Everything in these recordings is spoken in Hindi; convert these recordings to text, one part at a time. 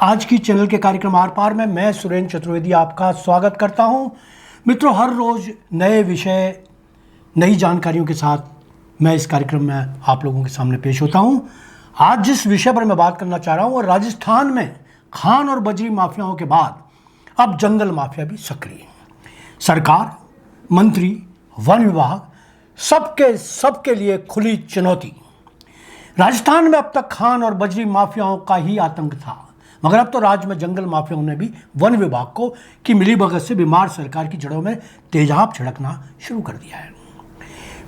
आज की चैनल के कार्यक्रम आर पार में मैं सुरेंद्र चतुर्वेदी आपका स्वागत करता हूं। मित्रों, हर रोज़ नए विषय नई जानकारियों के साथ मैं इस कार्यक्रम में आप लोगों के सामने पेश होता हूं। आज जिस विषय पर मैं बात करना चाह रहा हूं वो राजस्थान में खान और बजरी माफियाओं के बाद अब जंगल माफिया भी सक्रिय। सरकार, मंत्री, वन विभाग सबके लिए खुली चुनौती। राजस्थान में अब तक खान और बजरी माफियाओं का ही आतंक था, मगर अब तो राज्य में जंगल माफियाओं ने भी वन विभाग को की मिलीभगत से बीमार सरकार की जड़ों में तेजाब छिड़कना शुरू कर दिया है।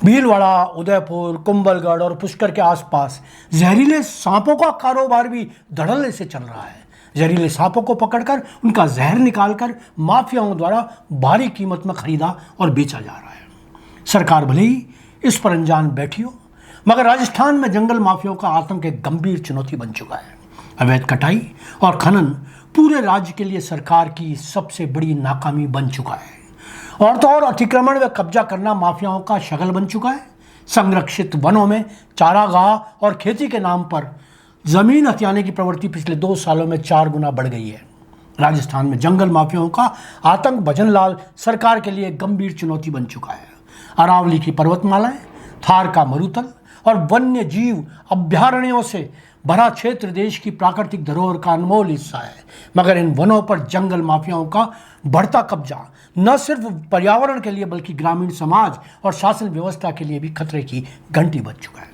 भीलवाड़ा, उदयपुर, कुंभलगढ़ और पुष्कर के आसपास जहरीले सांपों का कारोबार भी धड़ल्ले से चल रहा है। जहरीले सांपों को पकड़कर उनका जहर निकालकर माफियाओं द्वारा भारी कीमत में खरीदा और बेचा जा रहा है। सरकार भले ही इस पर अनजान बैठी हो, मगर राजस्थान में जंगल माफियाओं का आतंक एक गंभीर चुनौती बन चुका है। अवैध कटाई और खनन पूरे राज्य के लिए सरकार की सबसे बड़ी नाकामी बन चुका है। और तो और अतिक्रमण व कब्जा करना माफियाओं का शगल बन चुका है। संरक्षित वनों में चारागाह और खेती के नाम पर जमीन हथियाने की प्रवृत्ति पिछले 2 सालों में 4 गुना बढ़ गई है। राजस्थान में जंगल माफियाओं का आतंक भजनलाल सरकार के लिए गंभीर चुनौती बन चुका है। अरावली की पर्वतमालाएं, थार का मरुतल और वन्य जीव अभ्यारण्यों से भरा क्षेत्र देश की प्राकृतिक धरोहर का अनमोल हिस्सा है, मगर इन वनों पर जंगल माफियाओं का बढ़ता कब्जा न सिर्फ पर्यावरण के लिए बल्कि ग्रामीण समाज और शासन व्यवस्था के लिए भी खतरे की घंटी बज चुका है।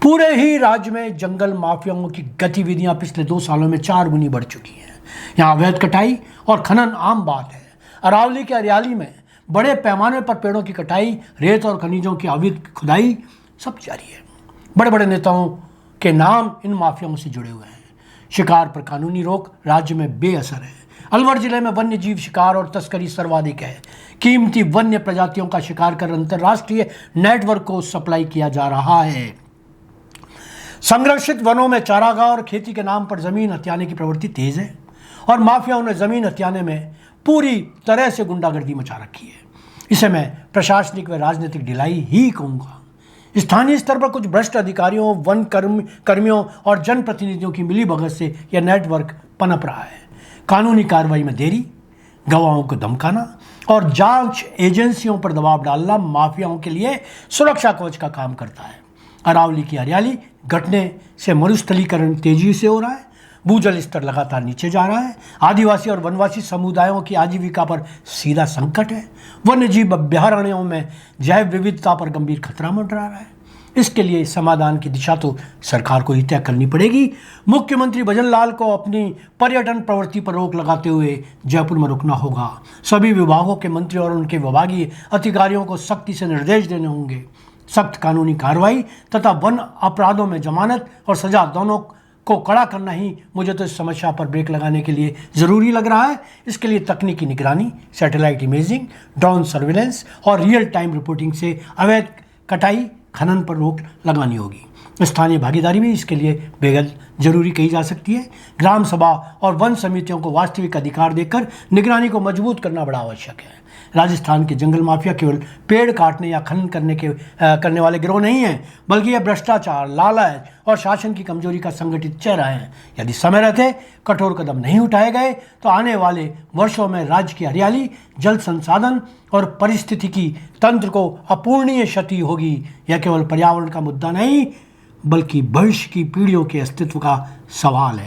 पूरे ही राज्य में जंगल माफियाओं की गतिविधियां पिछले 2 सालों में 4 गुनी बढ़ चुकी हैं। यहाँ अवैध कटाई और खनन आम बात है। अरावली के अरियाली में बड़े पैमाने पर पेड़ों की कटाई, रेत और खनिजों की अवैध खुदाई सब जारी है। बड़े बड़े नेताओं के नाम इन माफियाओं से जुड़े हुए हैं। शिकार पर कानूनी रोक राज्य में बेअसर है। अलवर जिले में वन्य जीव शिकार और तस्करी सर्वाधिक है। कीमती वन्य प्रजातियों का शिकार कर अंतर्राष्ट्रीय नेटवर्क को सप्लाई किया जा रहा है। संरक्षित वनों में चारागाह और खेती के नाम पर जमीन हथियाने की प्रवृत्ति तेज है और माफियाओं ने जमीन हथियाने में पूरी तरह से गुंडागर्दी मचा रखी है। इसे मैं प्रशासनिक व राजनीतिक ढिलाई ही कहूँगा। स्थानीय स्तर पर कुछ भ्रष्ट अधिकारियों, वन कर्मियों और जनप्रतिनिधियों की मिलीभगत से यह नेटवर्क पनप रहा है। कानूनी कार्रवाई में देरी, गवाहों को धमकाना और जांच एजेंसियों पर दबाव डालना माफियाओं के लिए सुरक्षा कवच का काम करता है। अरावली की हरियाली घटने से मरुस्थलीकरण तेजी से हो रहा है। भूजल स्तर लगातार नीचे जा रहा है। आदिवासी और वनवासी समुदायों की आजीविका पर सीधा संकट है। वन्यजीव अभ्यारण्यों में जैव विविधता पर गंभीर खतरा मंडरा रहा है। इसके लिए समाधान की दिशा तो सरकार को ही तय करनी पड़ेगी। मुख्यमंत्री भजनलाल को अपनी पर्यटन प्रवृत्ति पर रोक लगाते हुए जयपुर में रुकना होगा। सभी विभागों के मंत्री और उनके विभागीय अधिकारियों को सख्ती से निर्देश देने होंगे। सख्त कानूनी कार्रवाई तथा वन अपराधों में जमानत और सजा दोनों को कड़ा करना ही मुझे तो इस समस्या पर ब्रेक लगाने के लिए ज़रूरी लग रहा है। इसके लिए तकनीकी निगरानी, सैटेलाइट इमेजिंग, ड्रोन सर्विलेंस और रियल टाइम रिपोर्टिंग से अवैध कटाई खनन पर रोक लगानी होगी। स्थानीय भागीदारी भी इसके लिए बेहद जरूरी कही जा सकती है। ग्राम सभा और वन समितियों को वास्तविक अधिकार देकर निगरानी को मजबूत करना बड़ा आवश्यक है। राजस्थान के जंगल माफिया केवल पेड़ काटने या खनन करने वाले गिरोह नहीं हैं, बल्कि यह भ्रष्टाचार, लालच और शासन की कमजोरी का संगठित चेहरा है। यदि समय रहते कठोर कदम नहीं उठाए गए तो आने वाले वर्षों में राज्य की हरियाली, जल संसाधन और पारिस्थितिकी तंत्र को अपूरणीय क्षति होगी। यह केवल पर्यावरण का मुद्दा नहीं बल्कि भविष्य की पीढ़ियों के अस्तित्व का सवाल है।